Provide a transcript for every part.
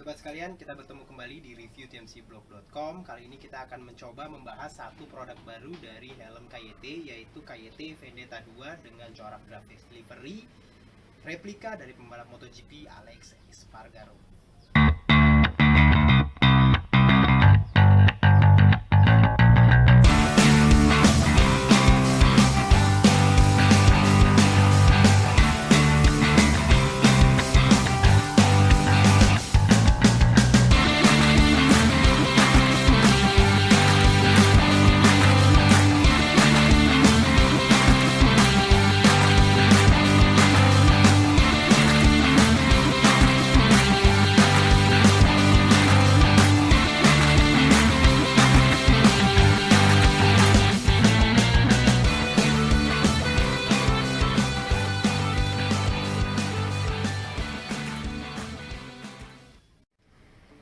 Sobat sekalian, kita bertemu kembali di review tmcblog.com. Kali ini kita akan mencoba membahas satu produk baru dari helm KYT, yaitu KYT Vendetta 2 dengan corak grafis livery replika dari pembalap MotoGP Alex Espargaro.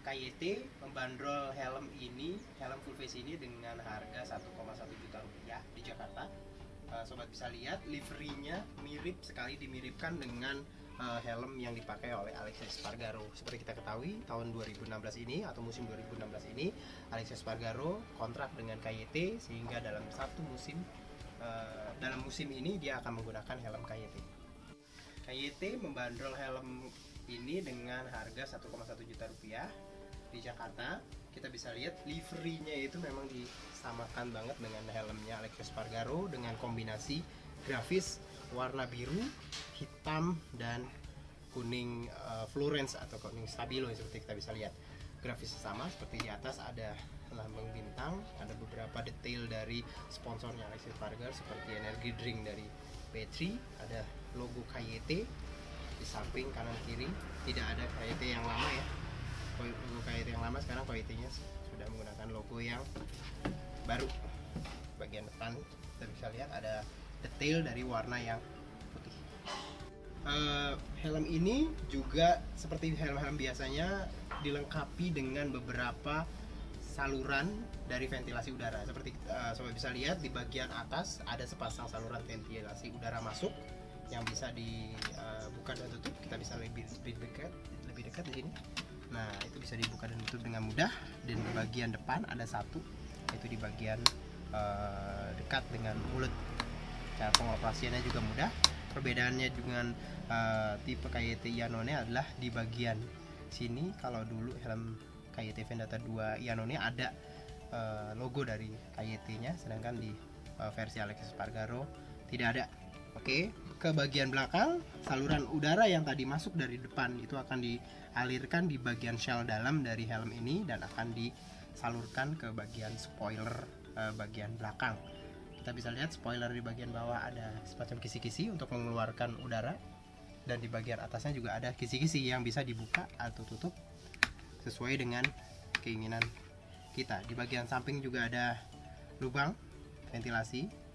KYT membandrol helm full face ini dengan harga 1,1 juta rupiah di Jakarta. Sobat bisa lihat liverynya mirip sekali, dimiripkan dengan helm yang dipakai oleh Alex Espargaro. Seperti kita ketahui, tahun 2016 ini atau musim 2016 ini Alex Espargaro kontrak dengan KYT, sehingga dalam musim ini dia akan menggunakan helm KYT. KYT membandrol helm ini dengan harga 1,1 juta rupiah di Jakarta. Kita bisa lihat liverynya itu memang disamakan banget dengan helmnya Alex Espargaro, dengan kombinasi grafis warna biru, hitam, dan kuning Fluence atau kuning stabilo. Seperti kita bisa lihat, grafisnya sama. Seperti di atas ada lambang bintang, ada beberapa detail dari sponsornya Alex Espargaro seperti energy drink dari P3, ada logo KYT di samping kanan kiri. Tidak ada KYT yang lama ya, logo KYT yang lama. Sekarang KYT-nya sudah menggunakan logo yang baru. Bagian depan kita bisa lihat ada detail dari warna yang putih. Helm ini juga seperti helm-helm biasanya dilengkapi dengan beberapa saluran dari ventilasi udara. Seperti sobat bisa lihat, di bagian atas ada sepasang saluran ventilasi udara masuk yang bisa dibuka dan tutup. Kita bisa lebih dekat di sini. Nah, itu bisa dibuka dan tutup dengan mudah. Dan di bagian depan ada satu, yaitu di bagian dekat dengan mulut. Cara pengoperasiannya juga mudah. Perbedaannya dengan tipe KYT Iannone adalah di bagian sini. Kalau dulu helm KYT Vendetta 2 Iannone ada logo dari KYT-nya, sedangkan di versi Alex Espargaro tidak ada. Oke, ke bagian belakang, saluran udara yang tadi masuk dari depan itu akan dialirkan di bagian shell dalam dari helm ini dan akan disalurkan ke bagian spoiler bagian belakang. Kita bisa lihat spoiler di bagian bawah ada semacam kisi-kisi untuk mengeluarkan udara, dan di bagian atasnya juga ada kisi-kisi yang bisa dibuka atau tutup sesuai dengan keinginan kita. Di bagian samping juga ada lubang ventilasi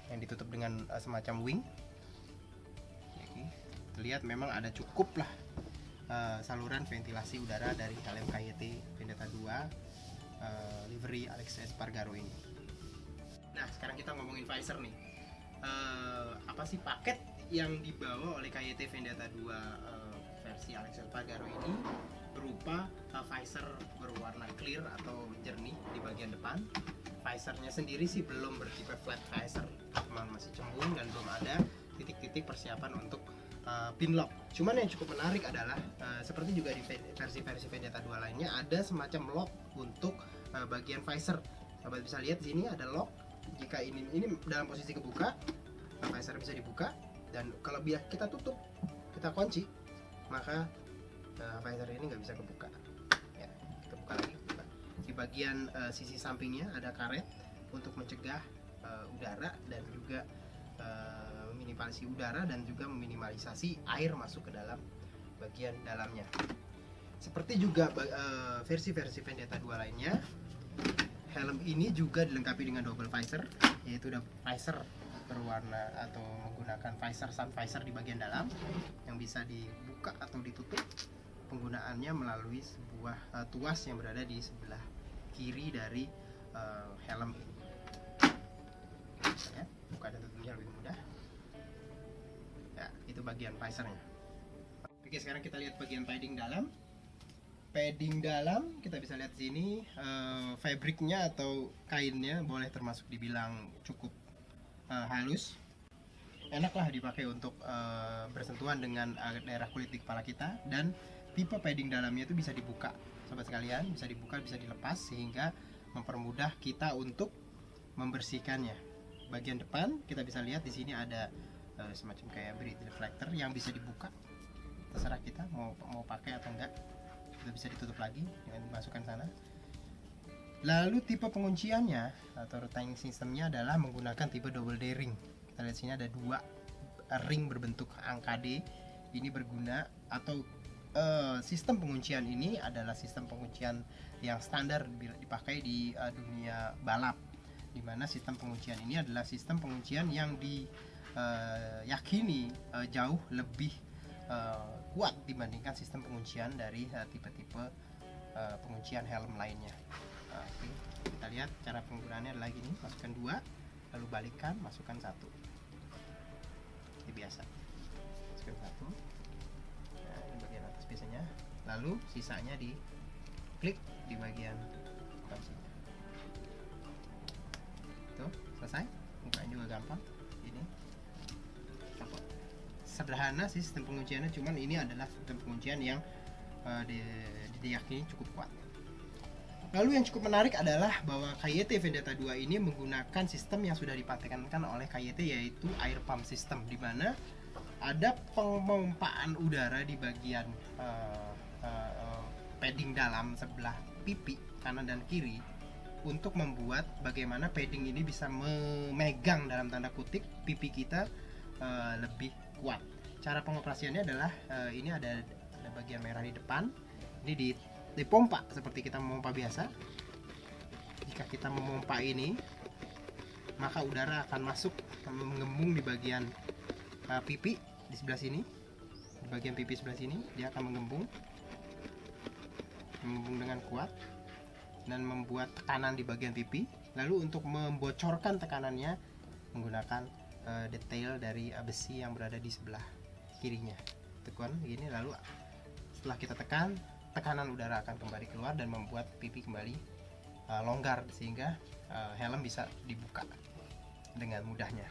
yang ditutup dengan semacam wing. Oke, terlihat memang ada cukup lah saluran ventilasi udara dari helm KYT Vendetta 2 livery Alex Espargaro ini. Nah, sekarang kita ngomongin visor nih. Apa sih paket yang dibawa oleh KYT Vendetta 2 versi Alex Espargaro ini? Berupa visor berwarna clear atau jernih di bagian depan. Visornya sendiri sih belum bertipe flat visor, masih cembung dan belum ada titik-titik persiapan untuk pin lock. Cuman yang cukup menarik adalah seperti juga di versi-versi Vendetta 2 lainnya, ada semacam lock untuk bagian visor. Sobat bisa lihat di sini ada lock. Jika ini dalam posisi kebuka, visor bisa dibuka, dan kalau biar kita tutup, kita kunci, maka visor ini nggak bisa kebuka. Ya, kita buka lagi. Di bagian sisi sampingnya ada karet untuk mencegah udara dan juga meminimalisasi udara dan juga meminimalisasi air masuk ke dalam bagian dalamnya. Seperti juga versi-versi Vendetta 2 lainnya, helm ini juga dilengkapi dengan double visor, yaitu visor berwarna atau menggunakan visor sun visor di bagian dalam yang bisa dibuka atau ditutup. Penggunaannya melalui sebuah tuas yang berada di sebelah kiri dari helm ini. Ya, buka dan tutupnya lebih mudah. Ya, itu bagian visornya. Oke, sekarang kita lihat bagian padding dalam. padding dalam kita bisa lihat di sini, fabriknya atau kainnya boleh termasuk dibilang cukup halus, enak lah dipakai untuk bersentuhan dengan daerah kulit di kepala kita. Dan tipe padding dalamnya itu bisa dibuka, sobat sekalian, bisa dibuka, bisa dilepas, sehingga mempermudah kita untuk membersihkannya. Bagian depan kita bisa lihat di sini ada semacam kayak bead reflector yang bisa dibuka, terserah kita mau pakai atau enggak. Kita bisa ditutup lagi dengan dimasukkan sana. Lalu tipe pengunciannya atau tying sistemnya adalah menggunakan tipe double D ring. Kita lihat sini ada 2 ring berbentuk angka D. Ini berguna, atau sistem penguncian ini adalah sistem penguncian yang standar dipakai di dunia balap, dimana sistem penguncian ini adalah sistem penguncian yang diyakini jauh lebih kuat dibandingkan sistem penguncian dari tipe-tipe penguncian helm lainnya. Oke, kita lihat cara penggunaannya adalah gini: masukkan 2, lalu balikkan, masukkan 1. Ini biasa, masukkan 1. Nah, ini bagian atas biasanya, lalu sisanya di klik di bagian bawah sini. Tuh, selesai. Bukanya juga gampang. Ini copot. Sederhana sih sistem pengunciannya, cuman ini adalah sistem penguncian yang diyakini cukup kuat. Lalu yang cukup menarik adalah bahwa KYT Vendetta 2 ini menggunakan sistem yang sudah dipatenkan oleh KYT, yaitu air pump system, di mana ada pemompaan udara di bagian padding dalam sebelah pipi kanan dan kiri, untuk membuat bagaimana padding ini bisa memegang dalam tanda kutip pipi kita lebih kuat. Cara pengoperasiannya adalah ini ada bagian merah di depan. Ini dipompa seperti kita memompa biasa. Jika kita memompa ini, maka udara akan masuk mengembung di bagian pipi di sebelah sini. Di bagian pipi sebelah sini dia akan mengembung dengan kuat dan membuat tekanan di bagian pipi. Lalu untuk membocorkan tekanannya menggunakan detail dari besi yang berada di sebelah kirinya. Tekan gini, lalu setelah kita tekan, tekanan udara akan kembali keluar dan membuat pipi kembali longgar, sehingga helm bisa dibuka dengan mudahnya.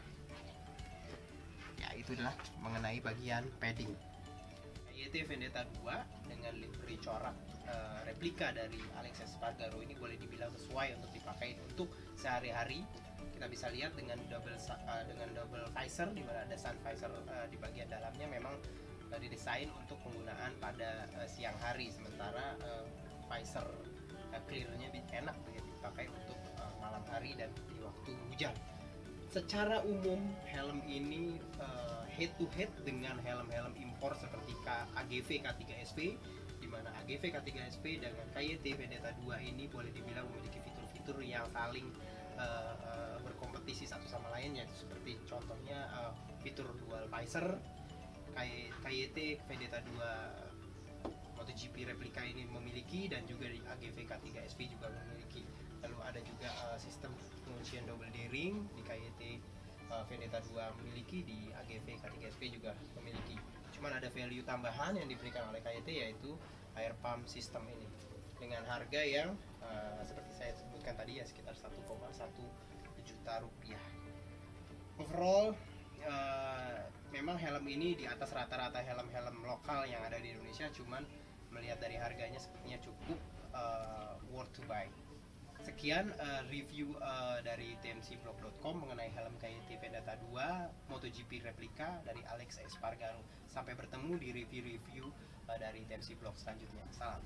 Ya, itu adalah mengenai bagian padding. KYT Vendetta 2 dengan livery corak replika dari Alex Espargaro ini boleh dibilang sesuai untuk dipakai untuk sehari-hari. Kita bisa lihat dengan double visor, di mana ada sun visor di bagian dalamnya memang didesain untuk penggunaan pada siang hari, sementara visor clearnya enak begitu dipakai untuk malam hari dan di waktu hujan. Secara umum helm ini head to head dengan helm-helm impor seperti AGV K3SV, di mana AGV K3SV dengan KYT Vendetta 2 ini boleh dibilang memiliki fitur-fitur yang saling berkompetisi satu sama lain, yaitu seperti contohnya fitur dual visor. KYT Vendetta 2 MotoGP replika ini memiliki, dan juga di AGV K3SV juga memiliki. Lalu ada juga sistem penguncian double D ring di KYT Vendetta 2 memiliki, di AGV K3SV juga memiliki. Cuman ada value tambahan yang diberikan oleh KYT, yaitu air pump system ini dengan harga yang seperti saya sebutkan tadi ya, sekitar 1,1 juta rupiah. Overall memang helm ini di atas rata-rata helm-helm lokal yang ada di Indonesia, cuman melihat dari harganya sepertinya cukup worth to buy. Sekian review dari tmcblog.com mengenai helm KYT Vendetta 2 MotoGP replika dari Alex Espargaro. Sampai bertemu di review-review dari TMC Blog selanjutnya. Salam.